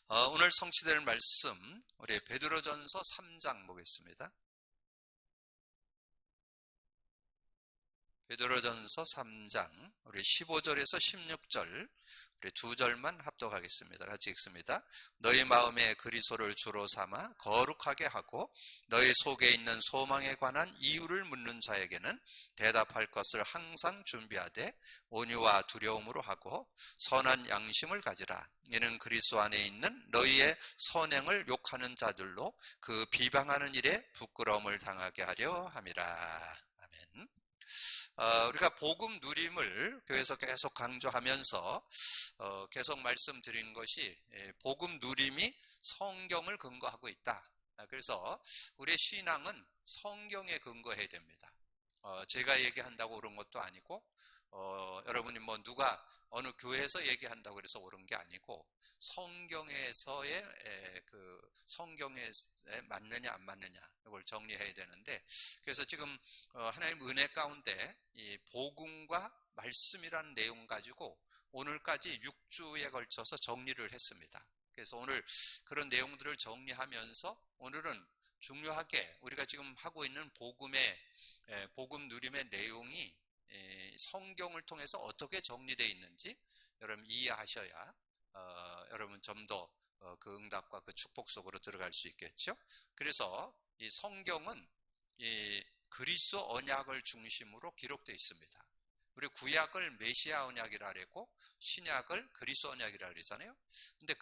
오늘 성취될 말씀, 우리 베드로전서 3장 보겠습니다. 베드로전서 3장, 우리 15절에서 16절, 우리 두 절만 합독하겠습니다. 같이 읽습니다. 너희 마음에 그리스도를 주로 삼아 거룩하게 하고 너희 속에 있는 소망에 관한 이유를 묻는 자에게는 대답할 것을 항상 준비하되 온유와 두려움으로 하고 선한 양심을 가지라. 이는 그리스도 안에 있는 너희의 선행을 욕하는 자들로 그 비방하는 일에 부끄러움을 당하게 하려 함이라. 아멘. 우리가 복음 누림을 교회에서 계속 강조하면서 계속 말씀드린 것이 복음 누림이 성경을 근거하고 있다. 그래서 우리의 신앙은 성경에 근거해야 됩니다. 제가 얘기한다고 옳은 것도 아니고 여러분이 뭐 누가 어느 교회에서 얘기한다고 해서 옳은 게 아니고 성경에서의 그 성경에 맞느냐 안 맞느냐 이걸 정리해야 되는데, 그래서 지금 하나님 은혜 가운데 이 복음과 말씀이라는 내용 가지고 오늘까지 6주에 걸쳐서 정리를 했습니다. 그래서 오늘 그런 내용들을 정리하면서 오늘은 중요하게 우리가 지금 하고 있는 복음 누림의 내용이 성경을 통해서 어떻게 정리되어 있는지 여러분 이해하셔야 여러분 좀 더 그 응답과 그 축복 속으로 들어갈 수 있겠죠. 그래서 이 성경은 이 그리스도 언약을 중심으로 기록되어 있습니다. 우리 구약을 메시아 언약이라 그랬고 신약을 그리스도 언약이라 그러잖아요. 근데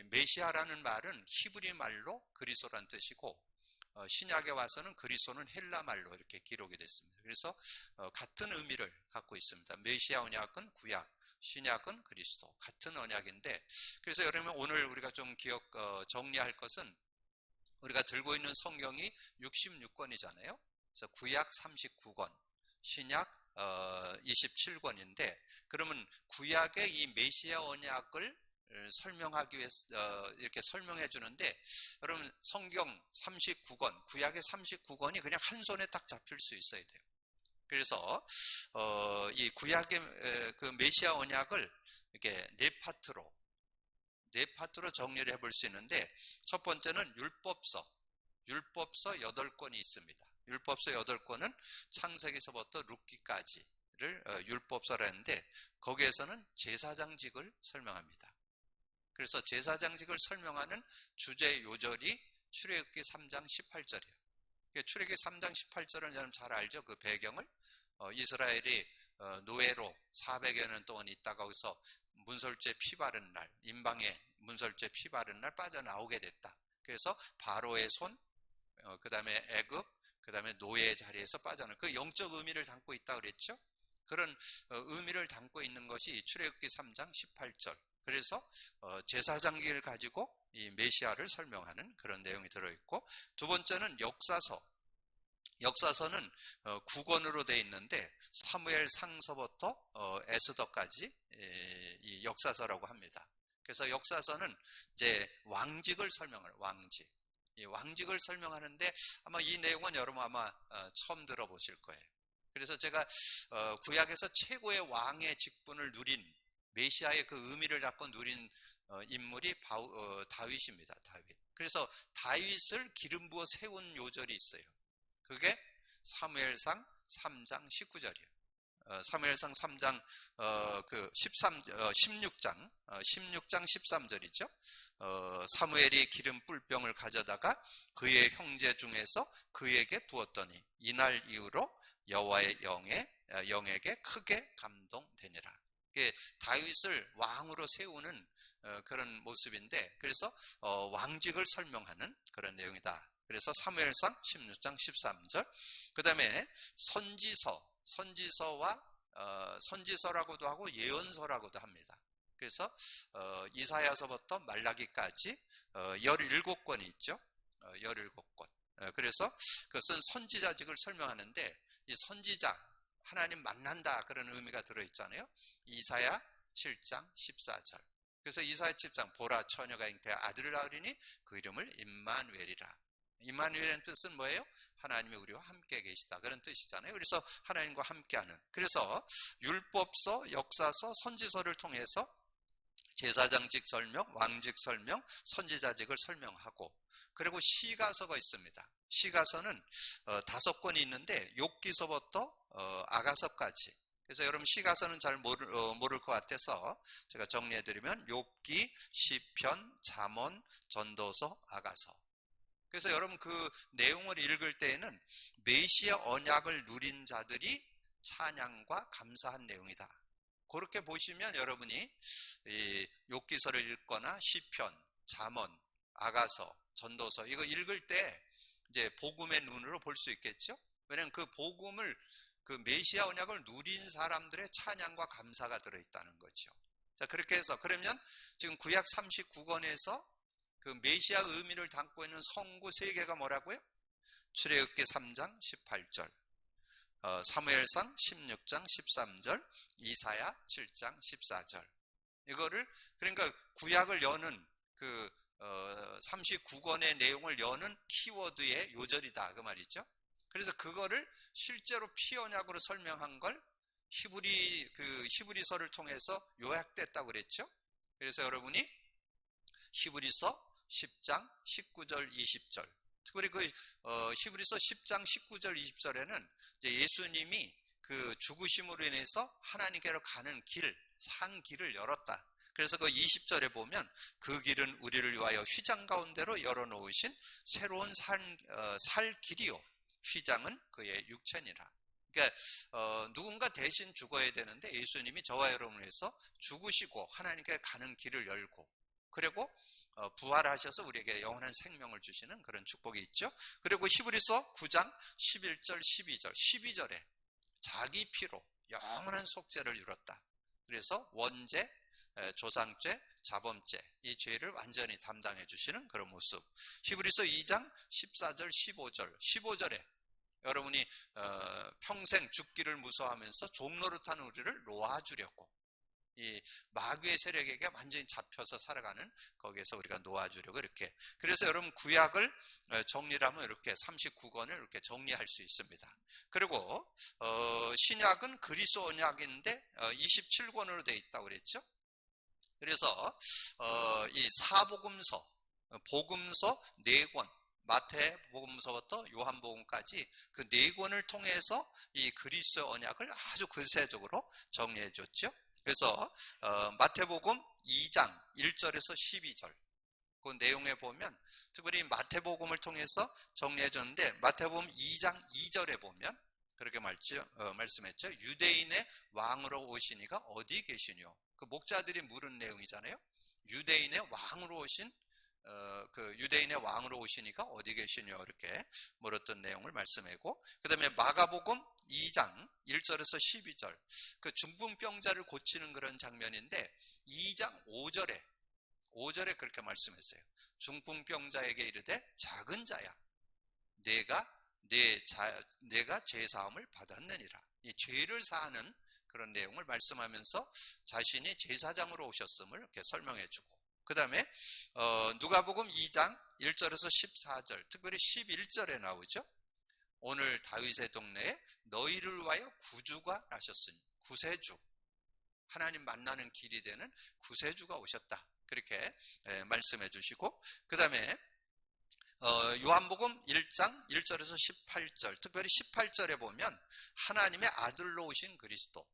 메시아라는 말은 히브리 말로 그리스도란 뜻이고 신약에 와서는 그리스도는 헬라 말로 이렇게 기록이 됐습니다. 그래서 같은 의미를 갖고 있습니다. 메시아 언약은 구약, 신약은 그리스도, 같은 언약인데, 그래서 여러분 오늘 우리가 좀 정리할 것은 우리가 들고 있는 성경이 66권이잖아요. 그래서 구약 39권, 신약 27권인데, 그러면 구약의 이 메시아 언약을 설명하기 위해서 이렇게 설명해 주는데, 여러분 성경 39권, 구약의 39권이 그냥 한 손에 딱 잡힐 수 있어야 돼요. 그래서 이 구약의 그 메시아 언약을 이렇게 네 파트로 정리를 해볼 수 있는데, 첫 번째는 율법서 8권이 있습니다. 율법서 8권은 창세기서부터 룻기까지를 율법서라 했는데, 거기에서는 제사장직을 설명합니다. 그래서 제사장직을 설명하는 주제 요절이 출애굽기 3장 18절이에요. 출애굽기 3장 18절은 여러분 잘 알죠? 그 배경을 이스라엘이 노예로 400여 년 동안 있다가 거기서 문설주에 피 바른 날, 임방에 문설주에 피 바른 날 빠져나오게 됐다. 그래서 바로의 손, 그 다음에 애굽, 그 다음에 노예의 자리에서 빠져나온 그 영적 의미를 담고 있다 그랬죠? 그런 의미를 담고 있는 것이 출애굽기 3장 18절. 그래서 제사장기를 가지고 이 메시아를 설명하는 그런 내용이 들어있고, 두 번째는 역사서는 9권으로 되어 있는데 사무엘 상서부터 에스더까지 이 역사서라고 합니다. 그래서 역사서는 이제 왕직을 설명하는 이 왕직을 설명하는데, 아마 이 내용은 여러분 아마 처음 들어보실 거예요. 그래서 제가 구약에서 최고의 왕의 직분을 누린 메시아의 그 의미를 갖고 누린 인물이 다윗입니다. 다윗. 그래서 다윗을 기름 부어 세운 요절이 있어요. 그게 사무엘상 3장 19절이에요. 사무엘상 3장 16장 13절이죠. 사무엘이 기름 뿔병을 가져다가 그의 형제 중에서 그에게 부었더니 이날 이후로 여호와의 영에게 크게 감동되니라. 다윗을 왕으로 세우는 그런 모습인데, 그래서 왕직을 설명하는 그런 내용이다. 그래서 사무엘상 16장 13절. 그 다음에 선지서라고도 하고 예언서라고도 합니다. 그래서 이사야서부터 말라기까지 17권이 있죠. 17권. 그래서 그것은 선지자직을 설명하는데, 이 선지자, 하나님 만난다 그런 의미가 들어있잖아요. 이사야 7장 14절. 그래서 이사야 7장 보라 처녀가 잉태하 아들을 낳으리니 그 이름을 임마누엘이라. 임마누엘의 뜻은 뭐예요? 하나님이 우리와 함께 계시다 그런 뜻이잖아요. 그래서 하나님과 함께하는, 그래서 율법서, 역사서, 선지서를 통해서 제사장직 설명, 왕직 설명, 선지자직을 설명하고, 그리고 시가서가 있습니다. 시가서는 5권이 있는데 욥기서부터 아가서까지. 그래서 여러분 시가서는 잘 모를 것 같아서 제가 정리해드리면 욥기, 시편, 잠언, 전도서, 아가서. 그래서 여러분 그 내용을 읽을 때에는 메시아 언약을 누린 자들이 찬양과 감사한 내용이다. 그렇게 보시면 여러분이 이 욥기서를 읽거나 시편, 잠언, 아가서, 전도서 이거 읽을 때 이제 복음의 눈으로 볼 수 있겠죠? 왜냐하면 그 복음을 그 메시아 언약을 누린 사람들의 찬양과 감사가 들어있다는 거죠. 자, 그렇게 해서 그러면 지금 구약 39권에서 그 메시아 의미를 담고 있는 성구 3개가 뭐라고요? 출애굽기 3장 18절, 사무엘상 16장 13절, 이사야 7장 14절. 이거를 그러니까 구약을 여는 그 39권의 내용을 여는 키워드의 요절이다 그 말이죠. 그래서 그거를 실제로 피언약으로 설명한 걸 히브리서를 통해서 요약됐다고 그랬죠. 그래서 여러분이 히브리서 10장 19절 20절, 특별히 그 히브리서 10장 19절 20절에는 이제 예수님이 그 죽으심으로 인해서 하나님께로 가는 길, 산 길을 열었다. 그래서 그 20절에 보면 그 길은 우리를 위하여 휘장 가운데로 열어놓으신 새로운 살 길이요, 휘장은 그의 육체니라. 그러니까 누군가 대신 죽어야 되는데 예수님이 저와 여러분을 위해서 죽으시고 하나님께 가는 길을 열고, 그리고 부활하셔서 우리에게 영원한 생명을 주시는 그런 축복이 있죠. 그리고 히브리서 9장 11절 12절 12절에 자기 피로 영원한 속죄를 이뤘다. 그래서 원죄, 조상죄, 자범죄 이 죄를 완전히 담당해 주시는 그런 모습. 히브리서 2장 14절 15절 15절에 여러분이 평생 죽기를 무서워하면서 종노릇하는 우리를 놓아주려고, 이 마귀의 세력에게 완전히 잡혀서 살아가는 거기에서 우리가 놓아주려고 이렇게. 그래서 여러분 구약을 정리하면 이렇게 39권을 이렇게 정리할 수 있습니다. 그리고 신약은 그리스도 언약인데 27권으로 되어 있다고 그랬죠. 그래서 이 사복음서, 복음서 4권, 마태복음서부터 요한복음까지 그 4권을 통해서 이 그리스도 언약을 아주 구체적으로 정리해 줬죠. 그래서 마태복음 2장 1절에서 12절 그 내용에 보면 특별히 마태복음을 통해서 정리해 줬는데, 마태복음 2장 2절에 보면 그렇게 말씀했죠. 유대인의 왕으로 오시니가 어디 계시뇨? 그 목자들이 물은 내용이잖아요. 유대인의 왕으로 오신 그 유대인의 왕으로 오시니까 어디 계시뇨? 이렇게 물었던 내용을 말씀하고, 그 다음에 마가복음 2장 1절에서 12절 그 중풍병자를 고치는 그런 장면인데 2장 5절에 그렇게 말씀했어요. 중풍병자에게 이르되 작은 자야 내가 죄사함을 받았느니라. 이 죄를 사하는 그런 내용을 말씀하면서 자신이 제사장으로 오셨음을 이렇게 설명해주고, 그 다음에 누가복음 2장 1절에서 14절 특별히 11절에 나오죠. 오늘 다윗의 동네에 너희를 위하여 구주가 나셨으니, 구세주, 하나님 만나는 길이 되는 구세주가 오셨다. 그렇게 말씀해 주시고, 그 다음에 요한복음 1장 1절에서 18절 특별히 18절에 보면 하나님의 아들로 오신 그리스도,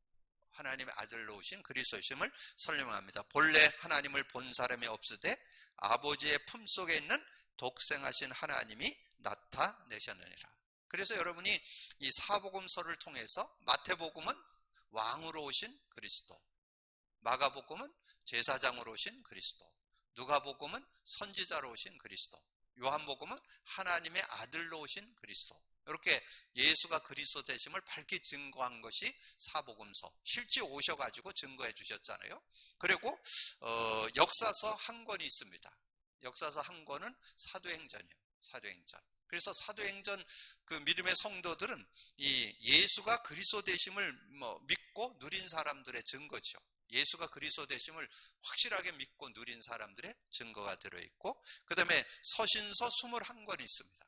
하나님의 아들로 오신 그리스도심을 설명합니다. 본래 하나님을 본 사람이 없으되 아버지의 품속에 있는 독생하신 하나님이 나타내셨느니라. 그래서 여러분이 이 사복음서를 통해서 마태복음은 왕으로 오신 그리스도, 마가복음은 제사장으로 오신 그리스도, 누가복음은 선지자로 오신 그리스도, 요한복음은 하나님의 아들로 오신 그리스도, 이렇게 예수가 그리스도 되심을 밝히 증거한 것이 사복음서, 실제 오셔가지고 증거해 주셨잖아요. 그리고 역사서 한 권이 있습니다. 역사서 한 권은 사도행전이에요. 사도행전. 그래서 사도행전 그 믿음의 성도들은 이 예수가 그리스도 되심을 믿고 누린 사람들의 증거죠. 예수가 그리스도 되심을 확실하게 믿고 누린 사람들의 증거가 들어있고, 그 다음에 서신서 21권이 있습니다.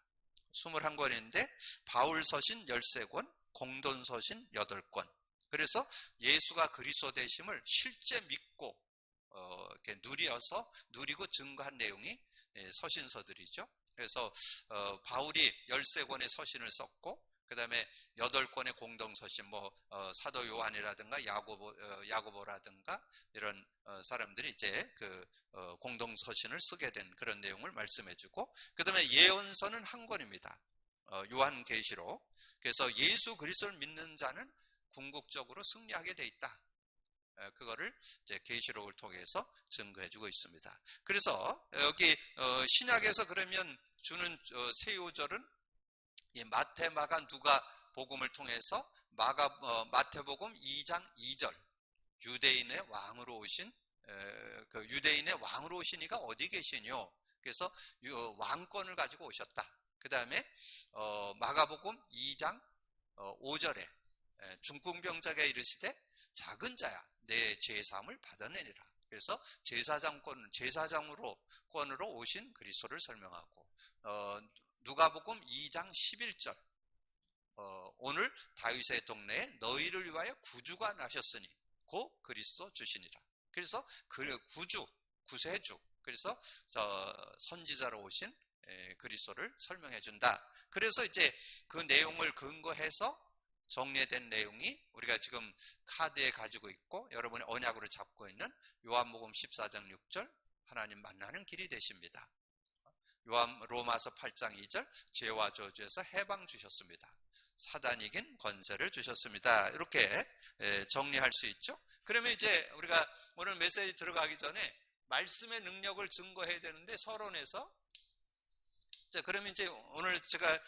21권인데 바울 서신 13권, 공돈 서신 8권. 그래서 예수가 그리스도 되심을 실제 믿고 이렇게 누리고 증거한 내용이 서신서들이죠. 그래서 바울이 13권의 서신을 썼고, 그 다음에 8권의 공동서신, 사도 요한이라든가 야고보라든가 이런 사람들이 이제 공동서신을 쓰게 된 그런 내용을 말씀해주고, 그 다음에 예언서는 한 권입니다. 요한계시록. 그래서 예수 그리스도를 믿는 자는 궁극적으로 승리하게 돼 있다. 그거를 이제 계시록을 통해서 증거해주고 있습니다. 그래서 여기 신약에서 그러면 주는 세요절은 이 마태, 마가, 누가 복음을 통해서 마태복음 2장 2절 유대인의 왕으로 오신 유대인의 왕으로 오신 이가 어디 계시뇨? 그래서 왕권을 가지고 오셨다. 그 다음에 마가복음 2장 5절에 중풍병자가 이르시되 작은 자야 내 죄사함을 받아내리라. 그래서 제사장으로 오신 그리스도를 설명하고, 누가복음 2장 11절 오늘 다윗의 동네에 너희를 위하여 구주가 나셨으니 곧 그리스도 주시니라. 그래서 그 구세주, 그래서 선지자로 오신 그리스도를 설명해 준다. 그래서 이제 그 내용을 근거해서 정리된 내용이 우리가 지금 카드에 가지고 있고 여러분이 언약으로 잡고 있는 요한복음 14장 6절 하나님 만나는 길이 되십니다. 로마서 8장 2절 죄와 저주에서 해방 주셨습니다. 사단 이긴 권세를 주셨습니다. 이렇게 정리할 수 있죠. 그러면 이제 우리가 오늘 메시지 들어가기 전에 말씀의 능력을 증거해야 되는데, 서론에서 자, 그러면 이제 오늘 제가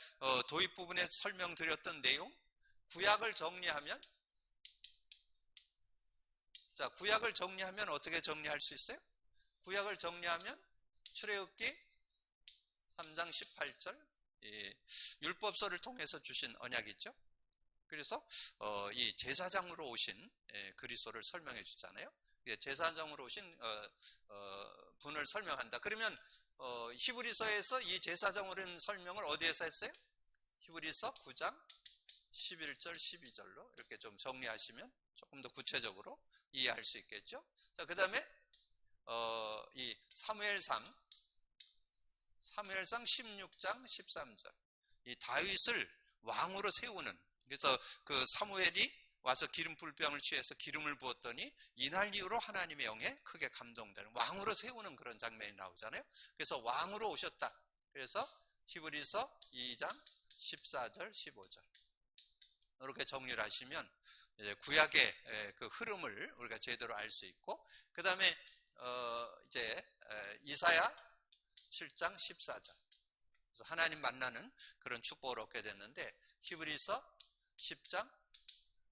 도입 부분에 설명드렸던 내용, 구약을 정리하면, 자, 구약을 정리하면 어떻게 정리할 수 있어요? 구약을 정리하면 출애굽기 3장 18절 율법서를 통해서 주신 언약이죠. 그래서 이 제사장으로 오신 그리스도를 설명해 주잖아요. 제사장으로 오신 분을 설명한다. 그러면 히브리서에서 이 제사장으로 오신 설명을 어디에서 했어요? 히브리서 9장 11절 12절로 이렇게 좀 정리하시면 조금 더 구체적으로 이해할 수 있겠죠. 자, 그 다음에 이 사무엘상 16장 13절 이 다윗을 왕으로 세우는, 그래서 그 사무엘이 와서 기름 불병을 취해서 기름을 부었더니 이날 이후로 하나님의 영에 크게 감동되는, 왕으로 세우는 그런 장면이 나오잖아요. 그래서 왕으로 오셨다. 그래서 히브리서 2장 14절 15절 이렇게 정리를 하시면 이제 구약의 그 흐름을 우리가 제대로 알 수 있고, 그 다음에 이제 이사야 7장 14절 그래서 하나님 만나는 그런 축복을 얻게 됐는데, 히브리서 10장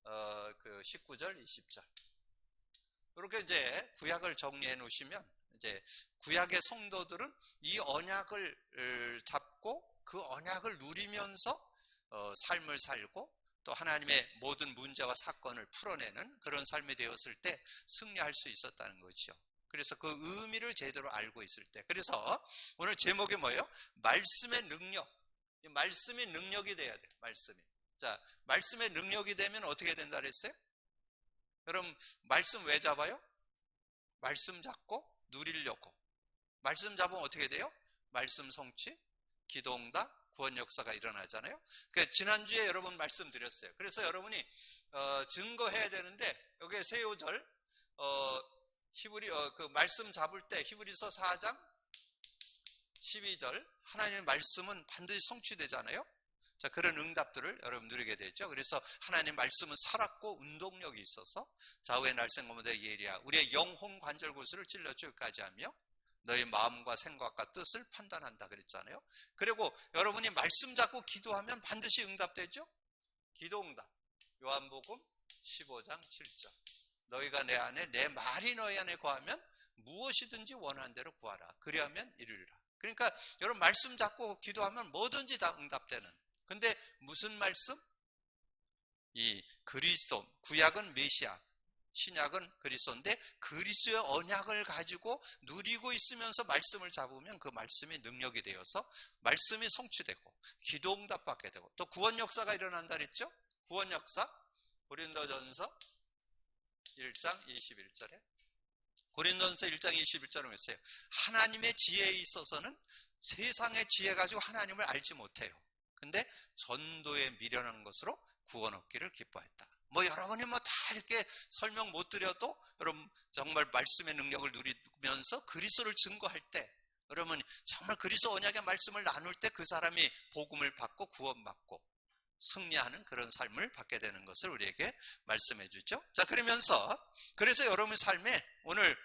19절 20절 이렇게 이제 구약을 정리해 놓으시면, 이제 구약의 성도들은 이 언약을 잡고 그 언약을 누리면서 삶을 살고 또 하나님의 모든 문제와 사건을 풀어내는 그런 삶이 되었을 때 승리할 수 있었다는 거죠. 그래서 그 의미를 제대로 알고 있을 때, 그래서 오늘 제목이 뭐예요? 말씀의 능력. 이 말씀이 능력이 돼야 돼요. 말씀이. 자, 말씀의 능력이 되면 어떻게 된다 그랬어요? 그럼 말씀 왜 잡아요? 말씀 잡고 누리려고. 말씀 잡으면 어떻게 돼요? 말씀 성취, 기도응답, 구원 역사가 일어나잖아요. 그러니까 지난주에 여러분 말씀드렸어요. 그래서 여러분이 증거해야 되는데, 여기에 세요절 그 말씀 잡을 때 히브리서 4장 12절 하나님의 말씀은 반드시 성취되잖아요. 자, 그런 응답들을 여러분 누리게 되죠. 그래서 하나님의 말씀은 살았고 운동력이 있어서 좌우의 날쌘고무대 예리야 우리의 영혼 관절 구슬을 찔러 죽기까지 하며 너의 마음과 생각과 뜻을 판단한다 그랬잖아요. 그리고 여러분이 말씀 잡고 기도하면 반드시 응답되죠. 기도응답 요한복음 15장 7절 너희가 내 안에 내 말이 너희 안에 거하면 무엇이든지 원하는 대로 구하라 그리하면 이루리라. 그러니까 여러분 말씀 잡고 기도하면 뭐든지 다 응답되는. 근데 무슨 말씀? 이 그리스도, 구약은 메시아, 신약은 그리스도인데 그리스도의 언약을 가지고 누리고 있으면서 말씀을 잡으면 그 말씀이 능력이 되어서 말씀이 성취되고 기도응답 받게 되고 또 구원 역사가 일어난다 그랬죠? 구원 역사 고린도전서 1장 21절에 고린도전서 1장 21절에 했어요. 하나님의 지혜에 있어서는 세상의 지혜 가지고 하나님을 알지 못해요. 근데 전도에 미련한 것으로 구원 얻기를 기뻐했다. 여러분이 다 이렇게 설명 못 드려도 여러분 정말 말씀의 능력을 누리면서 그리스도를 증거할 때, 여러분 정말 그리스도 언약의 말씀을 나눌 때 그 사람이 복음을 받고 구원받고 승리하는 그런 삶을 받게 되는 것을 우리에게 말씀해 주죠. 자, 그래서 여러분의 삶에 오늘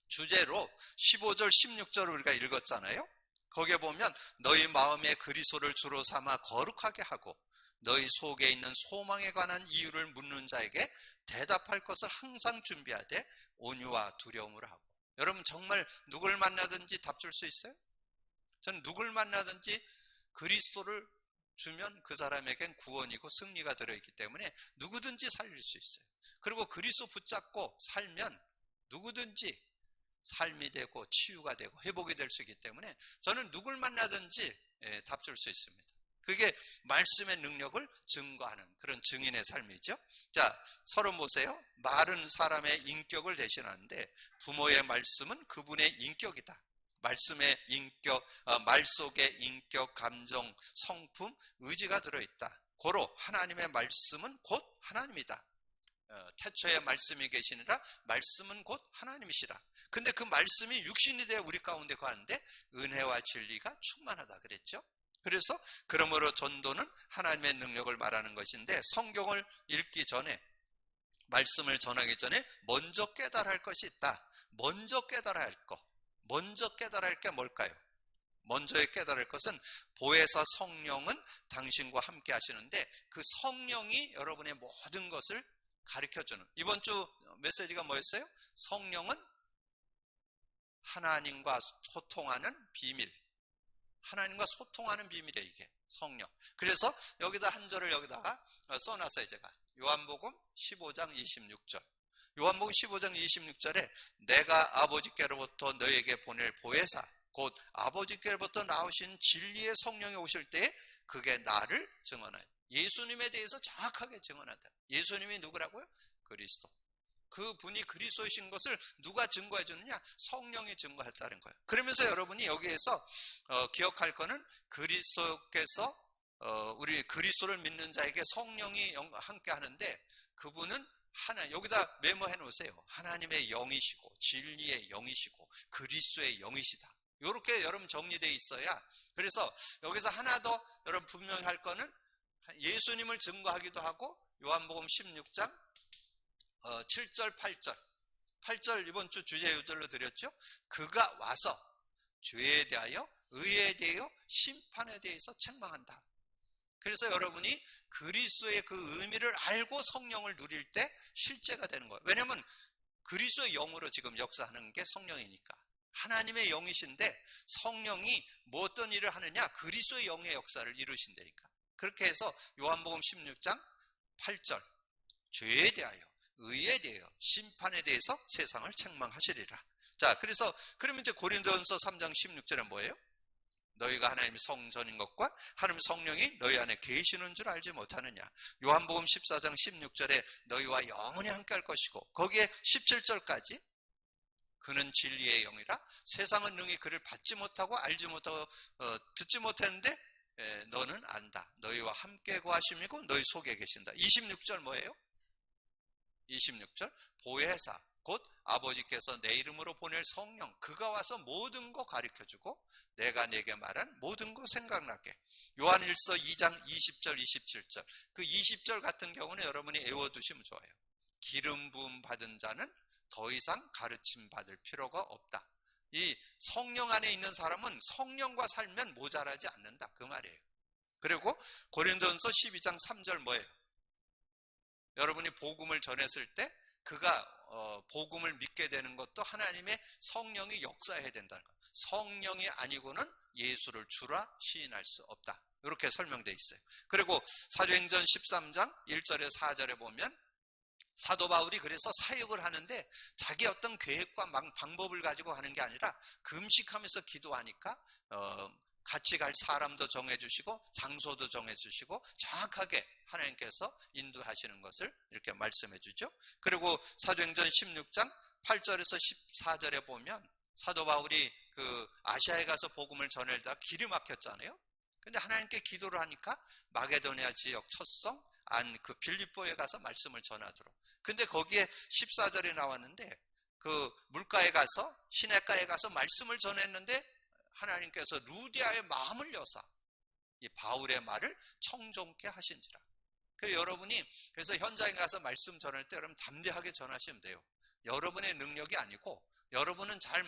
주제로 15절 16절을 우리가 읽었잖아요. 거기에 보면 너희 마음에 그리스도를 주로 삼아 거룩하게 하고 너희 속에 있는 소망에 관한 이유를 묻는 자에게 대답할 것을 항상 준비하되 온유와 두려움으로 하고. 여러분 정말 누굴 만나든지 답 줄 수 있어요? 저는 누굴 만나든지 그리스도를 주면 그 사람에겐 구원이고 승리가 들어있기 때문에 누구든지 살릴 수 있어요. 그리고 그리스도 붙잡고 살면 누구든지 삶이 되고 치유가 되고 회복이 될 수 있기 때문에 저는 누굴 만나든지 답 줄 수 있습니다. 그게 말씀의 능력을 증거하는 그런 증인의 삶이죠. 자, 서론 보세요. 말은 사람의 인격을 대신하는데 부모의 말씀은 그분의 인격이다. 말씀의 인격, 말 속에 인격, 감정, 성품, 의지가 들어있다. 고로 하나님의 말씀은 곧 하나님이다. 태초에 말씀이 계시니라 말씀은 곧 하나님이시라. 근데 그 말씀이 육신이 되어 우리 가운데 거하는데 은혜와 진리가 충만하다 그랬죠. 그래서 그러므로 전도는 하나님의 능력을 말하는 것인데 성경을 읽기 전에, 말씀을 전하기 전에 먼저 깨달아야 할 것이 있다. 먼저 깨달아야 할 게 뭘까요? 먼저 깨달을 것은 보혜사 성령은 당신과 함께 하시는데 그 성령이 여러분의 모든 것을 가르쳐주는, 이번 주 메시지가 뭐였어요? 성령은 하나님과 소통하는 비밀. 하나님과 소통하는 비밀이에요, 이게 성령. 그래서 여기다 한 절을 여기다가 써놨어요, 제가. 요한복음 15장 26절. 요한복음 15장 26절에 내가 아버지께로부터 너에게 보낼 보혜사, 곧 아버지께로부터 나오신 진리의 성령이 오실 때 그게 나를 증언해요. 예수님에 대해서 정확하게 증언한다. 예수님이 누구라고요? 그리스도. 그분이 그리스도이신 것을 누가 증거해 주느냐? 성령이 증거했다는 거예요. 그러면서 여러분이 여기에서 기억할 거는 그리스도께서 우리 그리스도를 믿는 자에게 성령이 함께 하는데 그분은 여기다 메모해 놓으세요. 하나님의 영이시고 진리의 영이시고 그리스도의 영이시다. 이렇게 여러분 정리되어 있어야, 그래서 여기서 하나 더 여러분 분명히 할 거는 예수님을 증거하기도 하고 요한복음 16장 7절 8절 이번 주 주제 요절로 드렸죠. 그가 와서 죄에 대하여 의에 대하여 심판에 대해서 책망한다. 그래서 여러분이 그리스도의 그 의미를 알고 성령을 누릴 때 실제가 되는 거예요. 왜냐하면 그리스도의 영으로 지금 역사하는 게 성령이니까. 하나님의 영이신데 성령이 뭐 어떤 일을 하느냐? 그리스도의 영의 역사를 이루신다니까. 그렇게 해서 요한복음 16장 8절 죄에 대하여 의에 대하여 심판에 대해서 세상을 책망하시리라. 자, 그러면 이제 고린도전서 3장 16절에 뭐예요? 너희가 하나님의 성전인 것과 하나님 성령이 너희 안에 계시는 줄 알지 못하느냐. 요한복음 14장 16절에 너희와 영원히 함께 할 것이고, 거기에 17절까지 그는 진리의 영이라 세상은 능히 그를 받지 못하고 알지 못하고 듣지 못했는데 너는 안다. 너희와 함께 거하심이고 너희 속에 계신다. 26절 뭐예요? 26절 보혜사 곧 아버지께서 내 이름으로 보낼 성령, 그가 와서 모든 거 가르쳐주고 내가 내게 말한 모든 거 생각나게. 요한일서 2장 20절 27절 그 20절 같은 경우는 여러분이 외워두시면 좋아요. 기름 부음 받은 자는 더 이상 가르침 받을 필요가 없다. 이 성령 안에 있는 사람은 성령과 살면 모자라지 않는다, 그 말이에요. 그리고 고린도전서 12장 3절 뭐예요? 여러분이 복음을 전했을 때 그가 복음을 믿게 되는 것도 하나님의 성령이 역사해야 된다는 거예요. 성령이 아니고는 예수를 주라 시인할 수 없다. 이렇게 설명되어 있어요. 그리고 사도행전 13장 1절에 4절에 보면 사도 바울이 그래서 사역을 하는데 자기 어떤 계획과 방법을 가지고 하는 게 아니라 금식하면서 기도하니까 같이 갈 사람도 정해주시고 장소도 정해주시고 정확하게 하나님께서 인도하시는 것을 이렇게 말씀해 주죠. 그리고 사도행전 16장 8절에서 14절에 보면 사도 바울이 그 아시아에 가서 복음을 전하다가 길이 막혔잖아요. 근데 하나님께 기도를 하니까 마게도니아 지역 첫성 그 빌립보에 가서 말씀을 전하도록. 근데 거기에 14절에 나왔는데 그 물가에 가서 시내가에 가서 말씀을 전했는데 하나님께서 루디아의 마음을 여사 이 바울의 말을 청종케 하신지라. 그래서 여러분이 그래서 현장에 가서 말씀 전할 때 여러분 담대하게 전하시면 돼요. 여러분의 능력이 아니고 여러분은 잘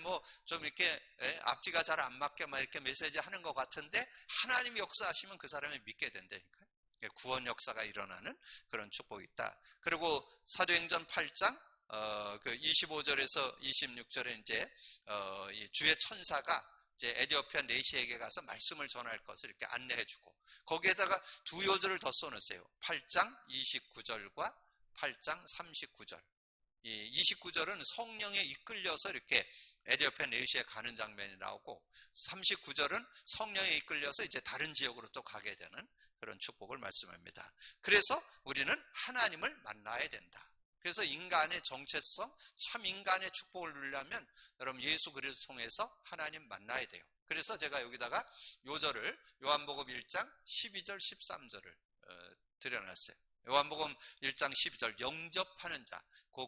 좀 이렇게 앞뒤가 잘 안 맞게 막 이렇게 메시지 하는 것 같은데 하나님이 역사하시면 그 사람이 믿게 된다니까요. 구원 역사가 일어나는 그런 축복이 있다. 그리고 사도행전 8장 그 25절에서 26절에 이제 이 주의 천사가 이제 에디오피아 내시에게 가서 말씀을 전할 것을 이렇게 안내해주고 거기에다가 두 요절을 더 써놓으세요. 8장 29절과 8장 39절. 이 29절은 성령에 이끌려서 이렇게 에디오피아 내시에 가는 장면이 나오고 39절은 성령에 이끌려서 이제 다른 지역으로 또 가게 되는 그런 축복을 말씀합니다. 그래서 우리는 하나님을 만나야 된다. 그래서 인간의 정체성, 참 인간의 축복을 누리려면 여러분 예수 그리스도 통해서 하나님 만나야 돼요. 그래서 제가 여기다가 요절을 요한복음 1장 12절 13절을 드려놨어요. 요한복음 1장 12절 영접하는 자,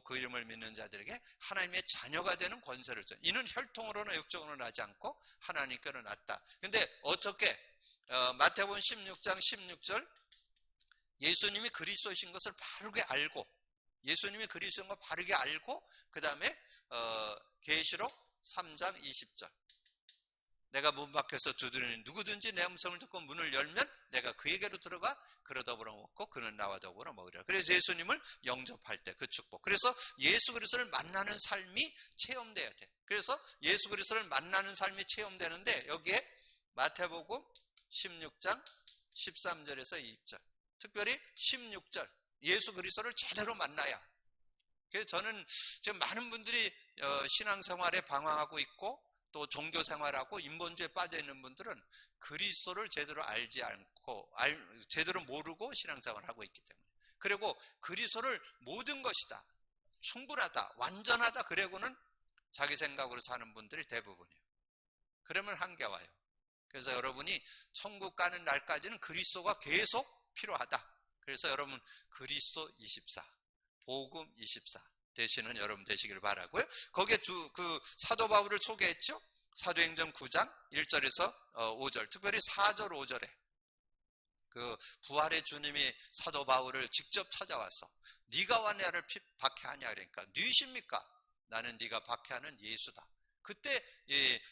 그 이름을 믿는 자들에게 하나님의 자녀가 되는 권세를 줘. 이는 혈통으로나 육적으로나 나지 않고 하나님께로 났다. 근데 어떻게 마태복음 16장 16절 예수님이 그리스도이신 것을 바르게 알고 예수님이 그리스도인 걸 바르게 알고 그 다음에 계시록 3장 20절 내가 문 밖에서 두드리는 누구든지 내 음성을 듣고 문을 열면 내가 그에게로 들어가 그로 더불어 먹고 그는 나와 더불어 먹으리라. 그래서 예수님을 영접할 때 그 축복. 그래서 예수 그리스도를 만나는 삶이 체험돼야 돼. 그래서 예수 그리스도를 만나는 삶이 체험되는데 여기에 마태복음 16장 13절에서 20절 특별히 16절 예수 그리스도를 제대로 만나야. 그래서 저는 지금 많은 분들이 신앙생활에 방황하고 있고 또 종교생활하고 인본주의에 빠져있는 분들은 그리스도를 제대로 알지 않고 제대로 모르고 신앙생활을 하고 있기 때문에 그리고 그리스도를 모든 것이다 충분하다 완전하다 그러고는 자기 생각으로 사는 분들이 대부분이에요. 그러면 한계 와요. 그래서 여러분이 천국 가는 날까지는 그리스도가 계속 필요하다. 그래서 여러분 그리스도 24 복음 24 되시는 여러분 되시길 바라고요. 거기에 그 사도 바울을 소개했죠. 사도행전 9장 1절에서 5절 특별히 4절 5절에 그 부활의 주님이 사도 바울을 직접 찾아와서 네가 와 나를 박해하냐 그러니까 누이십니까? 나는 네가 박해하는 예수다. 그때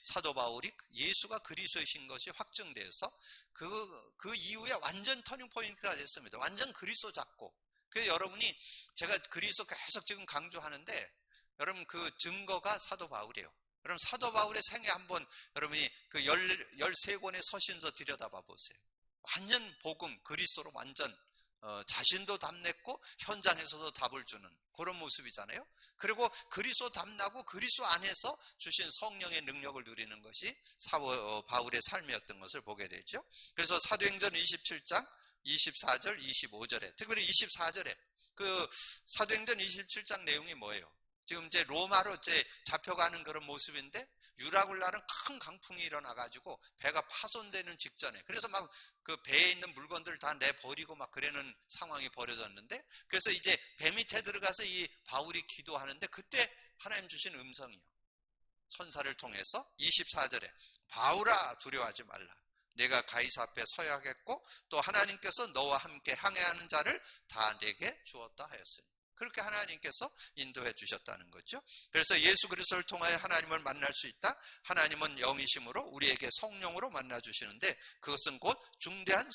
사도 바울이 예수가 그리스도이신 것이 확증돼서 그 이후에 완전 터닝포인트가 됐습니다. 완전 그리스도 잡고. 그래서 여러분이 제가 그리스도 계속 지금 강조하는데 여러분 그 증거가 사도 바울이에요. 여러분 사도 바울의 생애 한번 여러분이 그 13권의 서신서 들여다봐 보세요. 완전 복음 그리스도로 완전 자신도 답냈고 현장에서도 답을 주는 그런 모습이잖아요. 그리고 그리스도 답나고 그리스도 안에서 주신 성령의 능력을 누리는 것이 바울의 삶이었던 것을 보게 되죠. 그래서 사도행전 27장 24절 25절에 특별히 24절에 그 사도행전 27장 내용이 뭐예요? 지금 이제 로마로 이제 잡혀가는 그런 모습인데 유라굴라는 큰 강풍이 일어나가지고 배가 파손되는 직전에 그래서 막 그 배에 있는 물건들을 다 내버리고 막 그러는 상황이 벌어졌는데 그래서 이제 배 밑에 들어가서 이 바울이 기도하는데 그때 하나님 주신 음성이요. 천사를 통해서 24절에 바울아 두려워하지 말라. 내가 가이사 앞에 서야 하겠고 또 하나님께서 너와 함께 항해하는 자를 다 내게 주었다 하였으니 그렇게 하나님께서 인도해 주셨다는 거죠. 그래서 예수 그리스도를 통하여 하나님을 만날 수 있다. 하나님은 영이심으로 우리에게 성령으로 만나 주시는데 그것은 곧 중대한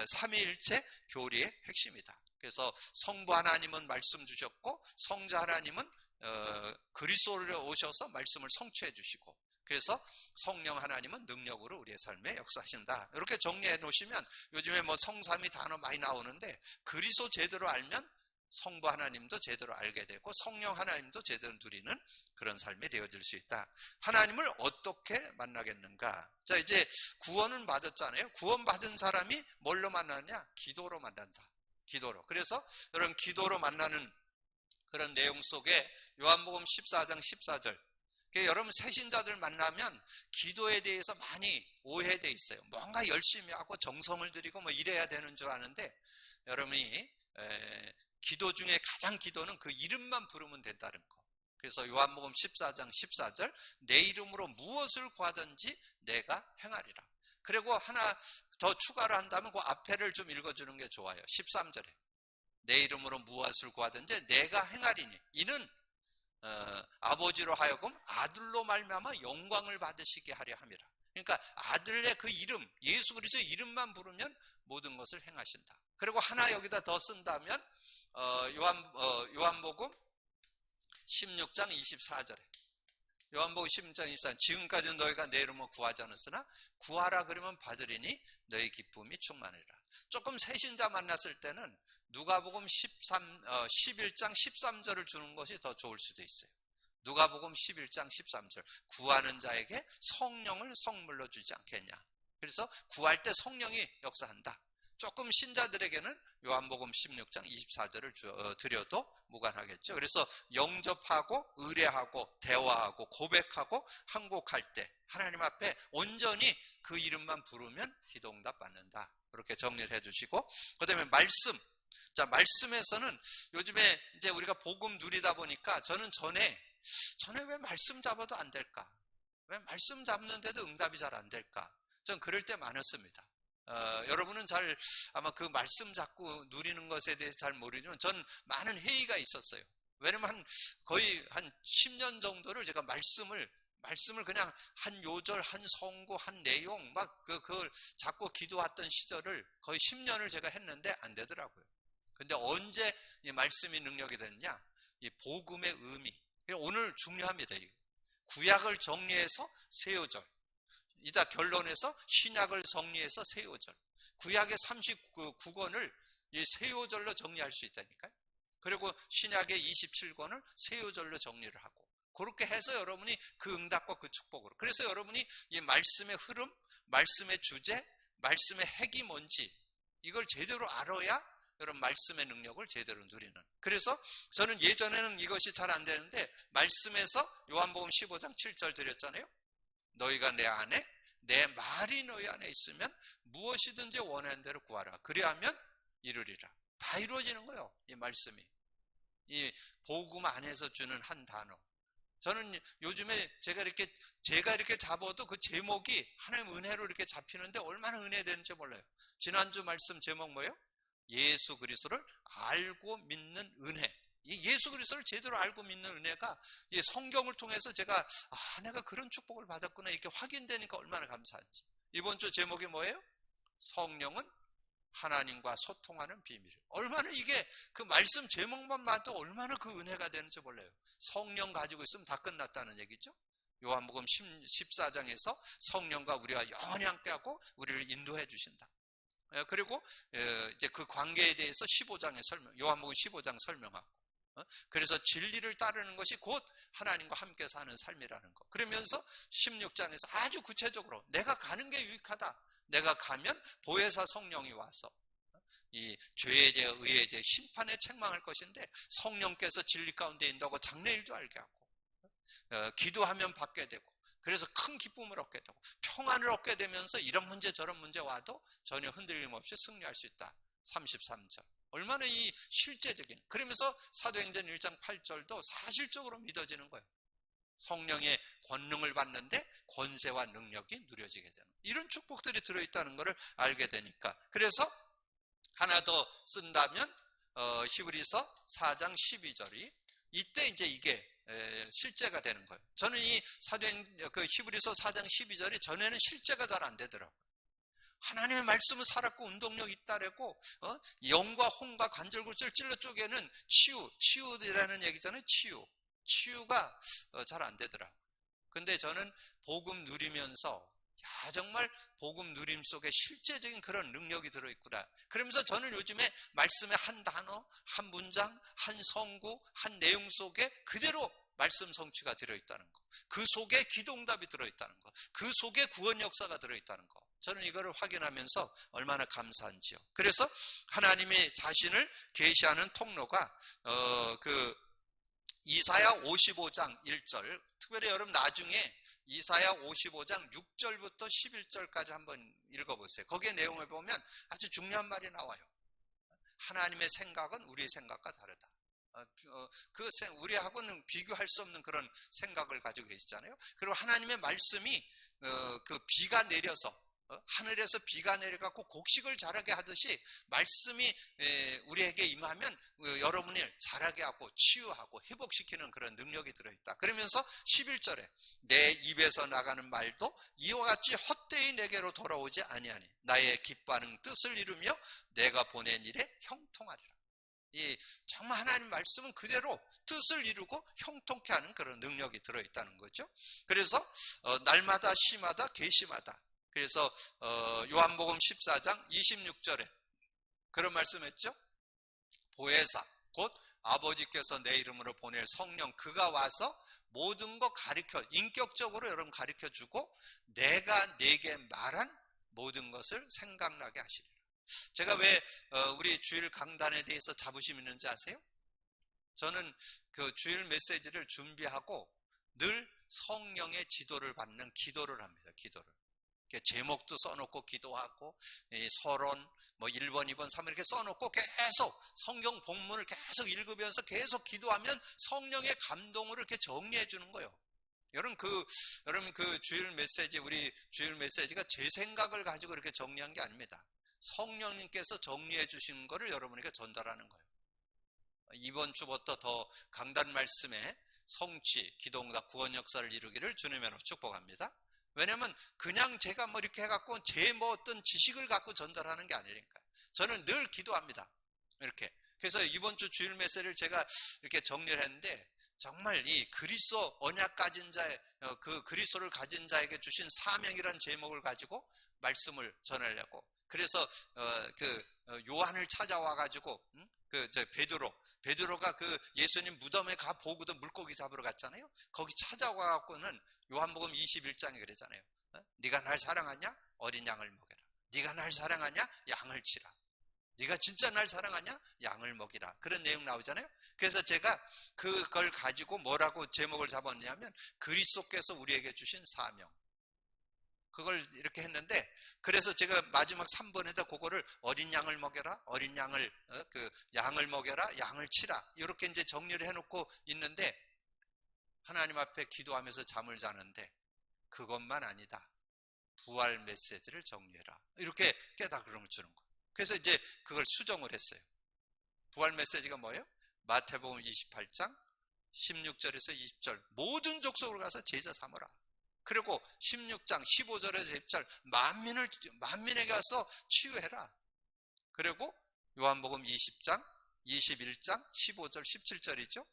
삼위일체 교리의 핵심이다. 그래서 성부 하나님은 말씀 주셨고 성자 하나님은 그리스도로 오셔서 말씀을 성취해 주시고 그래서 성령 하나님은 능력으로 우리의 삶에 역사하신다. 이렇게 정리해 놓으시면 요즘에 뭐 성삼위 단어 많이 나오는데 그리스도 제대로 알면 성부 하나님도 제대로 알게 되고 성령 하나님도 제대로 누리는 그런 삶이 되어질 수 있다. 하나님을 어떻게 만나겠는가? 자, 이제 구원은 받았잖아요. 구원 받은 사람이 뭘로 만나느냐? 기도로 만난다. 기도로. 그래서 여러분 기도로 만나는 그런 내용 속에 요한복음 14장 14절, 여러분 새신자들 만나면 기도에 대해서 많이 오해되어 있어요. 뭔가 열심히 하고 정성을 들이고 뭐 이래야 되는 줄 아는데, 여러분이 기도 중에 가장 기도는 그 이름만 부르면 된다는 거. 그래서 요한복음 14장 14절, 내 이름으로 무엇을 구하든지 내가 행하리라. 그리고 하나 더 추가를 한다면 그 앞에를 좀 읽어주는 게 좋아요. 13절에 내 이름으로 무엇을 구하든지 내가 행하리니 이는 아버지로 하여금 아들로 말미암아 영광을 받으시게 하려 함이라. 그러니까 아들의 그 이름, 예수 그리스도의 이름만 부르면 모든 것을 행하신다. 그리고 하나 여기다 더 쓴다면 요한복음 16장 24절에 요한복음 16장 24절, 지금까지 너희가 내 이름으로 구하지 않았으나 구하라 그러면 받으리니 너희 기쁨이 충만하리라. 조금 새신자 만났을 때는 누가복음 11장 13절을 주는 것이 더 좋을 수도 있어요. 누가복음 11장 13절, 구하는 자에게 성령을 선물로 주지 않겠냐. 그래서 구할 때 성령이 역사한다. 조금 신자들에게는 요한복음 16장 24절을 드려도 무관하겠죠. 그래서 영접하고 의뢰하고 대화하고 고백하고 항복할 때 하나님 앞에 온전히 그 이름만 부르면 기도응답 받는다. 그렇게 정리를 해주시고, 그 다음에 말씀. 자, 말씀에서는 요즘에 이제 우리가 복음 누리다 보니까 저는 전에 왜 말씀 잡아도 안 될까? 왜 말씀 잡는데도 응답이 잘 안 될까? 전 그럴 때 많았습니다. 여러분은 잘 아마 그 말씀 잡고 누리는 것에 대해서 잘 모르지만 전 많은 회의가 있었어요. 왜냐면 거의 한 10년 정도를 제가 말씀을 그냥 한 요절, 한 성구, 한 내용 막 그걸 잡고 기도했던 시절을 거의 10년을 제가 했는데 안 되더라고요. 근데 언제 이 말씀이 능력이 됐냐? 이 복음의 의미. 오늘 중요합니다. 구약을 정리해서 새 요절, 이다 결론에서 신약을 정리해서 새 요절, 구약의 39권을 이 새 요절로 정리할 수 있다니까요. 그리고 신약의 27권을 새 요절로 정리를 하고, 그렇게 해서 여러분이 그 응답과 그 축복으로, 그래서 여러분이 이 말씀의 흐름, 말씀의 주제, 말씀의 핵이 뭔지 이걸 제대로 알아야 여러분 말씀의 능력을 제대로 누리는. 그래서 저는 예전에는 이것이 잘 안 되는데 말씀에서 요한복음 15장 7절 드렸잖아요. 너희가 내 안에, 내 말이 너희 안에 있으면 무엇이든지 원하는 대로 구하라. 그리하면 이루리라. 다 이루어지는 거예요. 이 말씀이. 이 복음 안에서 주는 한 단어. 저는 요즘에 제가 이렇게 잡아도 그 제목이 하나님 은혜로 이렇게 잡히는데 얼마나 은혜되는지 몰라요. 지난주 말씀 제목 뭐예요? 예수 그리스도를 알고 믿는 은혜. 이 예수 그리스도를 제대로 알고 믿는 은혜가 이 성경을 통해서 제가 내가 그런 축복을 받았구나 이렇게 확인되니까 얼마나 감사한지. 이번 주 제목이 뭐예요? 성령은 하나님과 소통하는 비밀. 얼마나 이게 그 말씀 제목만 봐도 얼마나 그 은혜가 되는지 몰라요. 성령 가지고 있으면 다 끝났다는 얘기죠. 요한복음 14장에서 성령과 우리가 영원히 함께하고 우리를 인도해 주신다. 그리고 이제 그 관계에 대해서 15장에 요한복음 15장 설명하고, 그래서 진리를 따르는 것이 곧 하나님과 함께 사는 삶이라는 거. 그러면서 16장에서 아주 구체적으로 내가 가는 게 유익하다. 내가 가면 보혜사 성령이 와서 이 죄에 대해 의에 대해 심판에 책망할 것인데 성령께서 진리 가운데 인도하고 장래일도 알게 하고, 기도하면 받게 되고, 그래서 큰 기쁨을 얻게 되고 평안을 얻게 되면서 이런 문제 저런 문제 와도 전혀 흔들림 없이 승리할 수 있다. 33절. 얼마나 이 실제적인, 그러면서 사도행전 1장 8절도 사실적으로 믿어지는 거예요. 성령의 권능을 받는데 권세와 능력이 누려지게 되는 이런 축복들이 들어있다는 것을 알게 되니까. 그래서 하나 더 쓴다면 히브리서 4장 12절이 이때 이제 이게 실제가 되는 거예요. 저는 이 히브리서 4장 12절이 전에는 실제가 잘 안 되더라고요. 하나님의 말씀은 살았고 운동력 있다라고, 영과 혼과 관절골절 찔러 쪼개는 치유라는 얘기잖아요. 치유가 잘 안 되더라고요. 근데 저는 복음 누리면서 야, 정말 복음 누림 속에 실제적인 그런 능력이 들어있구나. 그러면서 저는 요즘에 말씀의 한 단어, 한 문장, 한 성구, 한 내용 속에 그대로 말씀 성취가 들어있다는 거, 그 속에 기도응답이 들어있다는 거, 그 속에 구원 역사가 들어있다는 거, 저는 이거를 확인하면서 얼마나 감사한지요. 그래서 하나님의 자신을 계시하는 통로가 이사야 55장 1절, 특별히 여러분 나중에 이사야 55장 6절부터 11절까지 한번 읽어보세요. 거기에 내용을 보면 아주 중요한 말이 나와요. 하나님의 생각은 우리의 생각과 다르다. 우리하고는 비교할 수 없는 그런 생각을 가지고 계시잖아요. 그리고 하나님의 말씀이 그 비가 내려서 하늘에서 비가 내려갖고 곡식을 자라게 하듯이 말씀이 우리에게 임하면 여러분을 자라게 하고 치유하고 회복시키는 그런 능력이 들어있다. 그러면서 11절에 내 입에서 나가는 말도 이와 같이 헛되이 내게로 돌아오지 아니하니 나의 기뻐하는 뜻을 이루며 내가 보낸 일에 형통하리라. 정말 하나님 말씀은 그대로 뜻을 이루고 형통케 하는 그런 능력이 들어있다는 거죠. 그래서 날마다 시마다 계시마다, 그래서 요한복음 14장 26절에 그런 말씀했죠. 보혜사 곧 아버지께서 내 이름으로 보낼 성령 그가 와서 모든 거 가르쳐, 인격적으로 여러분 가르쳐주고 내가 내게 말한 모든 것을 생각나게 하시리라. 제가 왜 우리 주일 강단에 대해서 자부심 있는지 아세요? 저는 그 주일 메시지를 준비하고 늘 성령의 지도를 받는 기도를 합니다. 기도를. 제목도 써놓고 기도하고 서론 뭐 1번, 2번, 3번 이렇게 써놓고 계속 성경 본문을 계속 읽으면서 계속 기도하면 성령의 감동으로 이렇게 정리해 주는 거예요. 여러분 그 주일 메시지, 우리 주일 메시지가 제 생각을 가지고 이렇게 정리한 게 아닙니다. 성령님께서 정리해 주신 거를 여러분에게 전달하는 거예요. 이번 주부터 더 강단 말씀에 성취, 기도응답, 구원 역사를 이루기를 주님으로 축복합니다. 왜냐하면 그냥 제가 뭐 이렇게 해갖고 제 뭐 어떤 지식을 갖고 전달하는 게 아니니까요. 저는 늘 기도합니다. 이렇게. 그래서 이번 주 주일 메시지를 제가 이렇게 정리를 했는데, 정말 이 그리스도 언약 가진 자의 그 그리스도를 가진 자에게 주신 사명이라는 제목을 가지고 말씀을 전하려고. 그래서 요한을 찾아와 가지고 베드로가 그 예수님 무덤에 가 보고도 물고기 잡으러 갔잖아요. 거기 찾아와 갖고는 요한복음 21장에 그러잖아요. 네가 날 사랑하냐? 어린 양을 먹여라. 네가 날 사랑하냐? 양을 치라. 네가 진짜 날 사랑하냐? 양을 먹이라. 그런 내용 나오잖아요. 그래서 제가 그걸 가지고 뭐라고 제목을 잡았냐면 그리스도께서 우리에게 주신 사명. 그걸 이렇게 했는데, 그래서 제가 마지막 3번에다 그거를 어린 양을 먹여라, 어린 양을 양을 먹여라, 양을 치라, 이렇게 이제 정리를 해놓고 있는데, 하나님 앞에 기도하면서 잠을 자는데 그것만 아니다, 부활 메시지를 정리해라, 이렇게 깨달음을 주는 거예요. 그래서 이제 그걸 수정을 했어요. 부활 메시지가 뭐예요? 마태복음 28장 16절에서 20절 모든 족속으로 가서 제자 삼으라. 그리고 16장 15절에서 20절 만민에게 가서 치유해라. 그리고 요한복음 20장 21장 15절 17절이죠.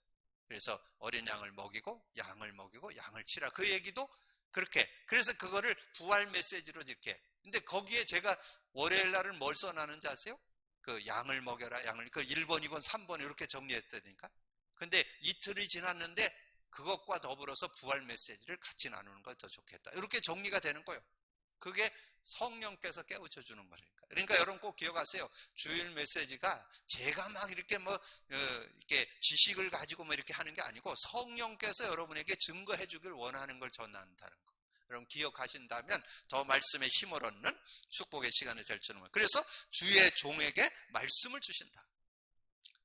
그래서 어린 양을 먹이고 양을 치라. 그 얘기도 그렇게. 그래서 그거를 부활 메시지로 이렇게. 근데 거기에 제가 월요일 날은 뭘 써놨는지 아세요? 그 양을 먹여라, 그 1번, 2번, 3번 이렇게 정리했다니까. 근데 이틀이 지났는데 그것과 더불어서 부활 메시지를 같이 나누는 거 더 좋겠다, 이렇게 정리가 되는 거예요. 그게 성령께서 깨우쳐 주는 거니까. 그러니까 여러분 꼭 기억하세요. 주일 메시지가 제가 막 이렇게 이렇게 지식을 가지고 이렇게 하는 게 아니고 성령께서 여러분에게 증거해 주길 원하는 걸 전한다는 거. 여러분 기억하신다면 더 말씀의 힘을 얻는 축복의 시간이 될 줄은. 그래서 주의 종에게 말씀을 주신다.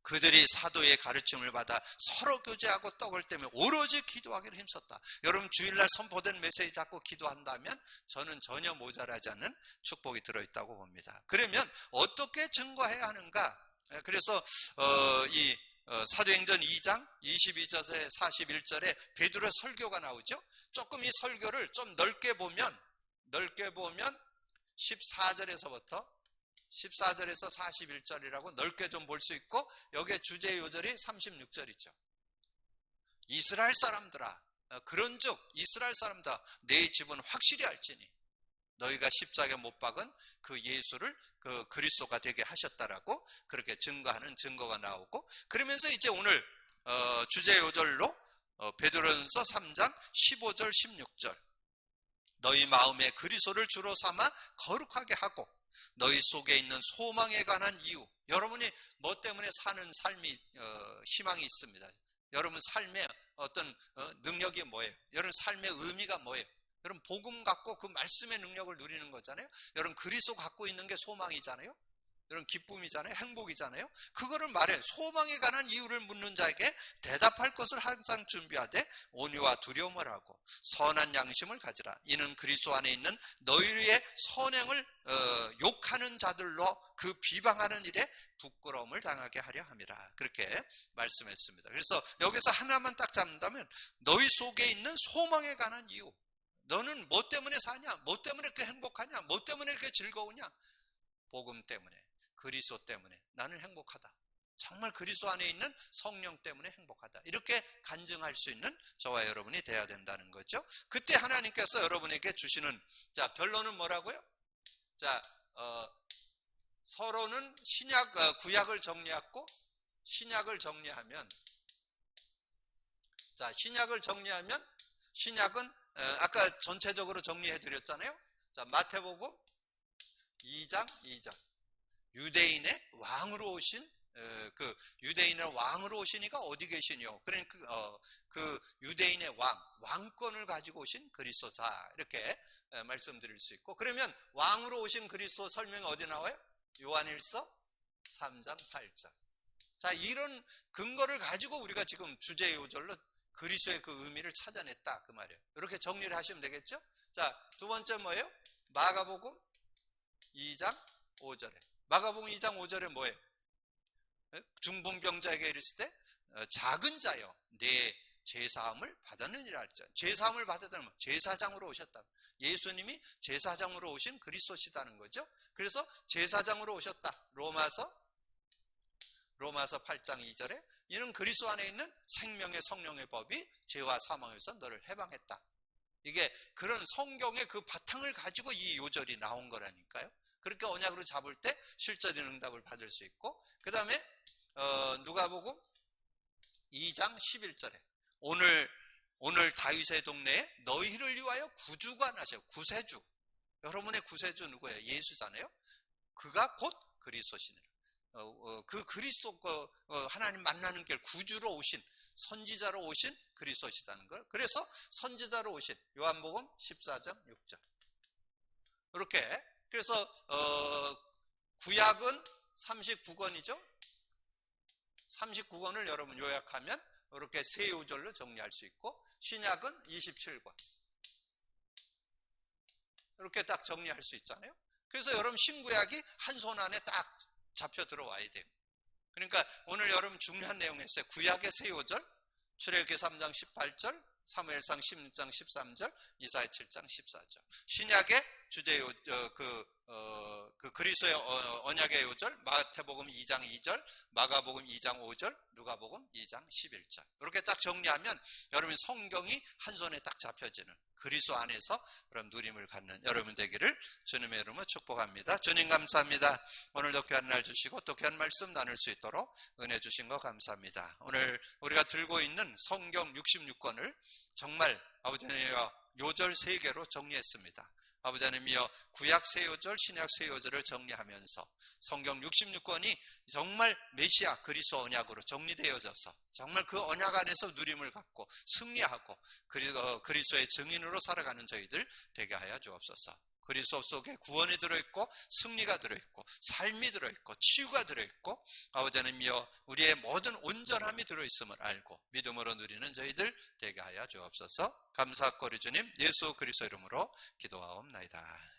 그들이 사도의 가르침을 받아 서로 교제하고 떡을 떼며 오로지 기도하기를 힘썼다. 여러분 주일날 선포된 메시지 잡고 기도한다면 저는 전혀 모자라지 않는 축복이 들어있다고 봅니다. 그러면 어떻게 증거해야 하는가? 그래서 사도행전 2장 22절에 41절에 베드로의 설교가 나오죠. 조금 이 설교를 좀 넓게 보면 14절에서 41절이라고 넓게 좀 볼 수 있고, 여기에 주제 요절이 36절이죠. 이스라엘 사람들아, 그런즉 이스라엘 사람들아, 내 집은 확실히 알지니 너희가 십자가에 못 박은 그 예수를 그 그리스도가 되게 하셨다라고 그렇게 증거하는 증거가 나오고, 그러면서 이제 오늘 주제 요절로 베드로전서 3장 15절 16절 너희 마음에 그리스도를 주로 삼아 거룩하게 하고 너희 속에 있는 소망에 관한 이유. 여러분이 뭐 때문에 사는 삶이 희망이 있습니다. 여러분 삶의 어떤 능력이 뭐예요? 여러분 삶의 의미가 뭐예요? 여러분 복음 갖고 그 말씀의 능력을 누리는 거잖아요. 여러분 그리스도 갖고 있는 게 소망이잖아요. 여러분 기쁨이잖아요. 행복이잖아요. 그거를 말해. 소망에 관한 이유를 묻는 자에게 대답할 것을 항상 준비하되 온유와 두려움을 하고 선한 양심을 가지라. 이는 그리스도 안에 있는 너희의 선행을 욕하는 자들로 그 비방하는 일에 부끄러움을 당하게 하려 함이라. 그렇게 말씀했습니다. 그래서 여기서 하나만 딱 잡는다면 너희 속에 있는 소망에 관한 이유. 너는 뭐 때문에 사냐? 뭐 때문에 그렇게 행복하냐? 뭐 때문에 그렇게 즐거우냐? 복음 때문에, 그리스도 때문에 나는 행복하다. 정말 그리스도 안에 있는 성령 때문에 행복하다. 이렇게 간증할 수 있는 저와 여러분이 돼야 된다는 거죠. 그때 하나님께서 여러분에게 주시는, 자, 결론은 뭐라고요? 자, 서로는 구약을 정리하고 신약을 정리하면, 자, 신약은 아까 전체적으로 정리해 드렸잖아요. 자, 마태복음 2장 2절 유대인의 왕으로 오신 유대인의 왕으로 오시니까 어디 계시뇨? 그러니까 그 유대인의 왕권을 가지고 오신 그리스도사, 이렇게 말씀드릴 수 있고, 그러면 왕으로 오신 그리스도 설명이 어디 나와요? 요한일서 3장 8절. 자, 이런 근거를 가지고 우리가 지금 주제 요절로 그리스도의 그 의미를 찾아냈다, 그 말이에요. 이렇게 정리를 하시면 되겠죠? 자, 두 번째 뭐예요? 마가복음 2장 5절에. 마가복음 2장 5절에 뭐예요? 중풍병자에게 이르실 때 작은 자여 내 제사함을 받았느니라 했죠. 제사함을 받았다는 건 제사장으로 오셨다. 예수님이 제사장으로 오신 그리스도시다는 거죠. 그래서 제사장으로 오셨다. 로마서 8장 2절에 이는 그리스도 안에 있는 생명의 성령의 법이 죄와 사망에서 너를 해방했다. 이게 그런 성경의 그 바탕을 가지고 이 요절이 나온 거라니까요. 그렇게 언약으로 잡을 때 실제적인 응답을 받을 수 있고, 그 다음에 누가복음 2장 11절에 오늘 다윗의 동네에 너희를 위하여 구주가 나셔요. 구세주. 여러분의 구세주 누구예요? 예수잖아요. 그가 곧 그리스도시니라. 그 그리스도 하나님 만나는 길 구주로 오신, 선지자로 오신 그리스도시다는 걸. 그래서 선지자로 오신 요한복음 14장 6절. 이렇게. 그래서 구약은 39권이죠. 39권을 여러분 요약하면 이렇게 세 요절로 정리할 수 있고, 신약은 27권. 이렇게 딱 정리할 수 있잖아요. 그래서 여러분 신구약이 한 손 안에 딱 잡혀 들어와야 돼요. 그러니까 오늘 여러분 중요한 내용 했어요. 구약의 세 요절, 출애굽기 3장 18절, 사무엘상 16장 13절, 이사야 7장 14절. 신약의 주제 그 그리스도의 언약의 요절, 마태복음 2장 2절, 마가복음 2장 5절, 누가복음 2장 11절. 이렇게 딱 정리하면 여러분 성경이 한 손에 딱 잡혀지는 그리스도 안에서 그런 누림을 갖는 여러분 되기를 주님의 이름으로 축복합니다. 주님 감사합니다. 오늘도 귀한 날 주시고 또 귀한 말씀 나눌 수 있도록 은혜 주신 거 감사합니다. 오늘 우리가 들고 있는 성경 66권을 정말 아버지 하나님의 요절 3개로 정리했습니다. 아버지 하나님이여, 구약 세 요절, 신약 세 요절을 정리하면서 성경 66권이 정말 메시아 그리스도 언약으로 정리되어져서 정말 그 언약 안에서 누림을 갖고 승리하고 그리스도의 증인으로 살아가는 저희들 되게 하여 주옵소서. 그리스도 속에 구원이 들어있고 승리가 들어있고 삶이 들어있고 치유가 들어있고 아버지 하나님이여, 우리의 모든 온전함이 들어있음을 알고 믿음으로 누리는 저희들 되게 하여 주옵소서. 감사하고 우리 주님 예수 그리스도 이름으로 기도하옵나이다.